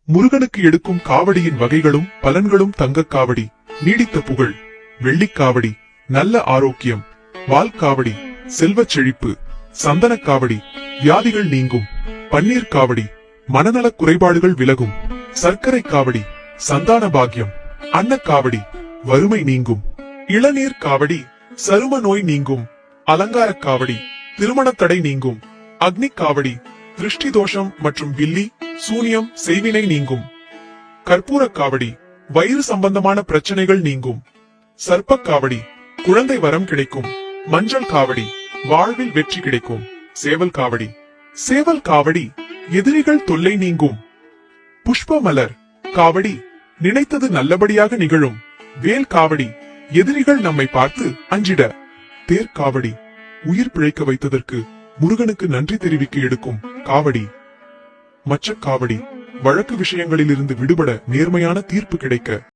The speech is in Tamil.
முருகனுக்கு எடுக்கும் காவடியின் வகைகளும் பலன்களும்: தங்கக் காவடி, நீடித்த புகழ்; வெள்ளிக் காவடி, நல்ல ஆரோக்கியம்; வால் காவடி, செல்வச் செழிப்பு; சந்தனக் காவடி, வியாதிகள் நீங்கும்; பன்னீர் காவடி, மனநலக் குறைபாடுகள் விலகும்; சர்க்கரை காவடி, சந்தான பாக்கியம்; அன்னக் காவடி, வறுமை நீங்கும்; இளநீர் காவடி, சரும நோய் நீங்கும்; அலங்காரக் காவடி, திருமணத் தடை நீங்கும்; அக்னிக் காவடி, திருஷ்டி தோஷம் மற்றும் வில்லி, சூனியம், செய்வினை நீங்கும்; கற்பூரக் காவடி, வயிறு சம்பந்தமான பிரச்சனைகள் நீங்கும்; சர்ப்பக் காவடி, குழந்தை வரம் கிடைக்கும்; மஞ்சள் காவடி, வாழ்வில் வெற்றி கிடைக்கும்; சேவல் காவடி, எதிரிகள் தொல்லை நீங்கும்; புஷ்ப மலர் காவடி, நினைத்தது நல்லபடியாக நிகழும்; வேல் காவடி, எதிரிகள் நம்மை பார்த்து அஞ்சிட; தேர் காவடி, உயிர் பிழைக்க வைத்ததற்கு முருகனுக்கு நன்றி தெரிவிக்க எடுக்கும் காவடி; மச்சக் காவடி, வழக்கு விஷயங்களிலிருந்து விடுபட நேர்மையான தீர்ப்பு கிடைக்க;